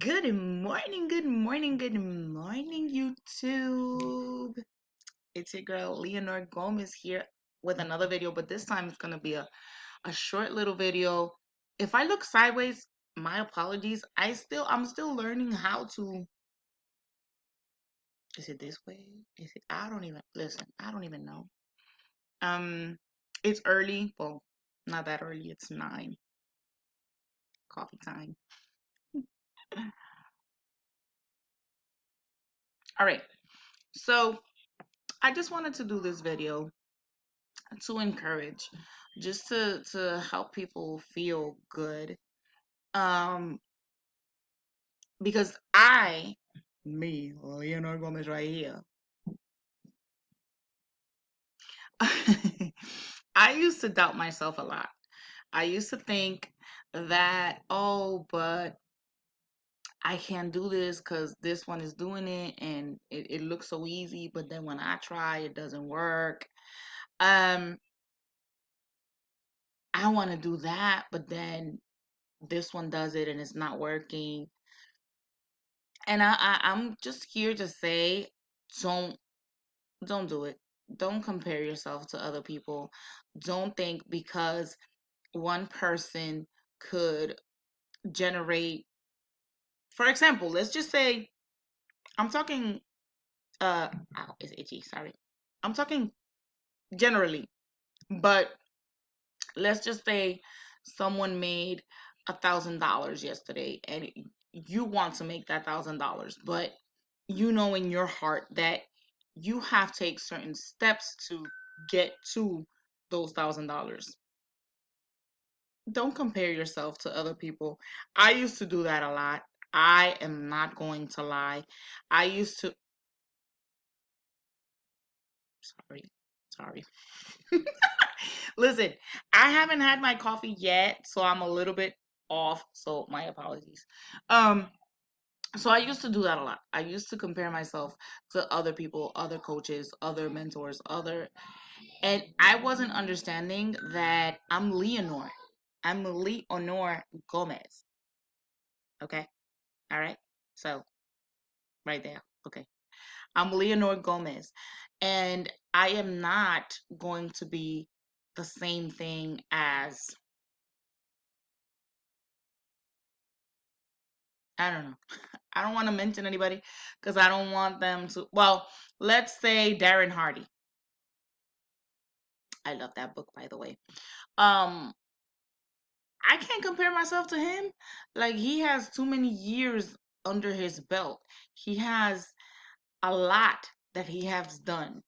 Good morning, good morning, good morning, YouTube. It's your girl Leonor Gomez here with another video, but this time it's gonna be a short little video. If I look sideways, my apologies. I'm still learning how to. Is it this way? Is it? I don't even listen. I don't even know. Um, it's early. Well, not that early. It's 9. Coffee time. All right. So I just wanted to do this video to encourage, just to help people feel good. Um, because me, Leonor Gomez right here, I used to doubt myself a lot. I used to think that, oh, but I can't do this because this one is doing it and it looks so easy, but then when I try, it doesn't work. Um, I want to do that, but then this one does it and it's not working. And I'm just here to say, don't don't do it. Don't compare yourself to other people. Don't think because one person could generate, for example, let's just say I'm talking ow, it's itchy, sorry. I'm talking generally, but let's just say someone made $1,000 yesterday and you want to make that $1,000, but you know in your heart that you have to take certain steps to get to those $1,000. Don't compare yourself to other people. I used to do that a lot. I am not going to lie. I used to, sorry, sorry. Listen, I haven't had my coffee yet, so I'm a little bit off. So my apologies. Um, so I used to do that a lot. I used to compare myself to other people, other coaches, other mentors, and I wasn't understanding that I'm Leonor. I'm Leonor Gomez. Okay. All right. So right there. Okay. I'm Leonor Gomez. And I am not going to be the same thing as, I don't know. I don't want to mention anybody because I don't want them to. Well, let's say Darren Hardy. I love that book, by the way. Um, I can't compare myself to him. Like, he has too many years under his belt. He has a lot that he has done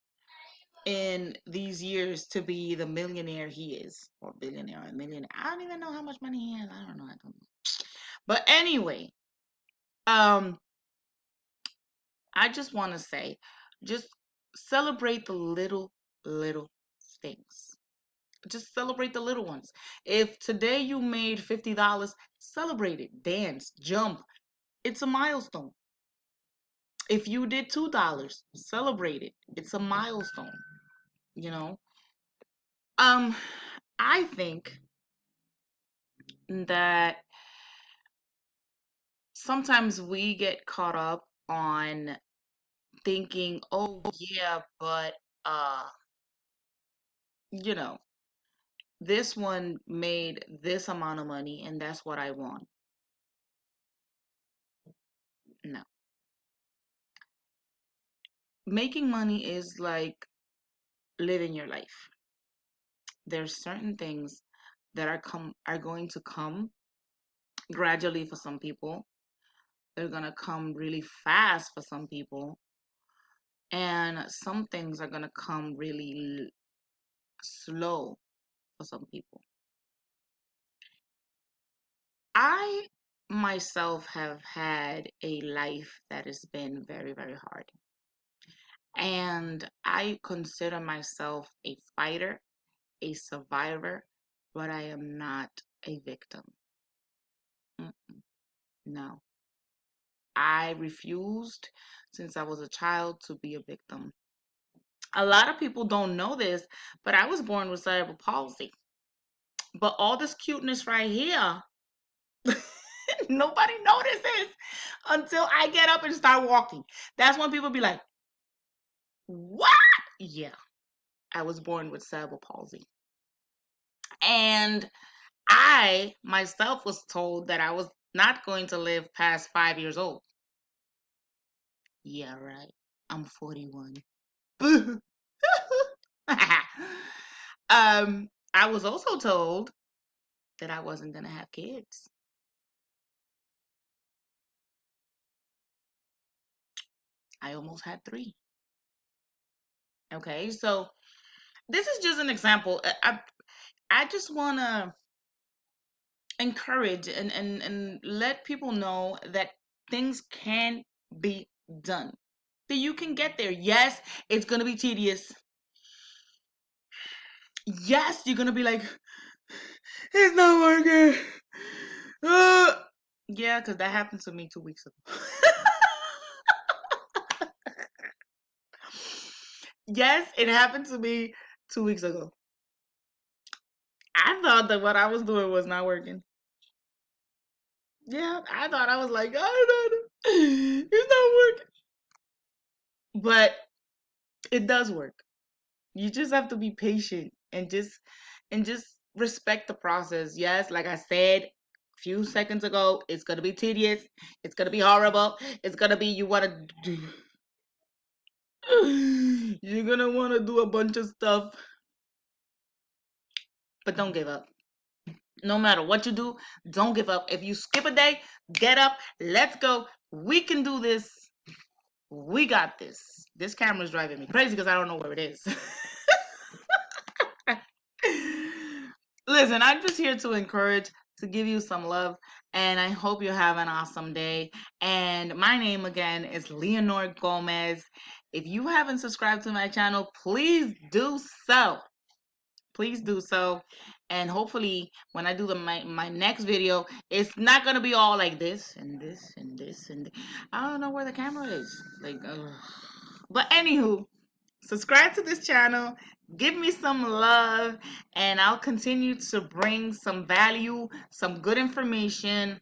in these years to be the millionaire he is, or billionaire or millionaire. I don't even know how much money he has. I don't know. I don't know. But anyway, um, I just want to say, just celebrate the little things. Just celebrate the little ones. If today you made $50, celebrate it. Dance, jump. It's a milestone. If you did $2, celebrate it. It's a milestone, you know? Um, I think that sometimes we get caught up on thinking, oh yeah, but uh, you know, this one made this amount of money and that's what I want. No. Making money is like living your life. There's certain things that are going to come gradually for some people. They're gonna come really fast for some people, and some things are gonna come really slow for some people. I myself have had a life that has been very, very hard. And I consider myself a fighter, a survivor, but I am not a victim. Mm-mm, no. I refused since I was a child to be a victim. A lot of people don't know this, but I was born with cerebral palsy. But all this cuteness right here, nobody notices. until I get up and start walking. That's when people be like, what? Yeah, I was born with cerebral palsy. And I myself was told that I was not going to live past 5 years old. Yeah, right. I'm 41. I was also told that I wasn't going to have kids. I almost had three. Okay, so this is just an example. I just want to encourage and let people know that things can be done. That you can get there. Yes, it's going to be tedious. Yes, you're going to be like, it's not working. Yeah, because that happened to me 2 weeks ago. Yes, it happened to me 2 weeks ago. I thought that what I was doing was not working. Yeah, I thought I was like, oh, no, it's not working. But it does work. You just have to be patient and just respect the process. Yes, like I said a few seconds ago, it's gonna be tedious. It's gonna be horrible. It's gonna be you wanna do. You're gonna wanna do a bunch of stuff, but don't give up. No matter what you do, don't give up. If you skip a day, get up. Let's go. We can do this. We got this. This camera's driving me crazy because I don't know where it is. Listen, I'm just here to encourage, to give you some love, and I hope you have an awesome day. And my name again is Leonor Gomez. If you haven't subscribed to my channel, please do so. Please do so. And hopefully when I do my next video, it's not gonna be all like this and this and this and I don't know where the camera is. Like, but anywho, subscribe to this channel, give me some love, and I'll continue to bring some value, some good information,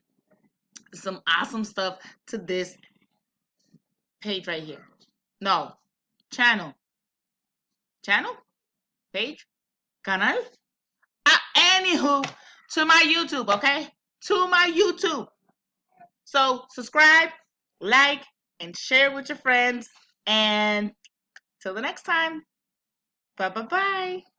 some awesome stuff to this page right here. No, channel. Channel? Page? Canal? Anywho, to my YouTube, okay? To my YouTube. So subscribe, like, and share with your friends. And till the next time, bye bye bye.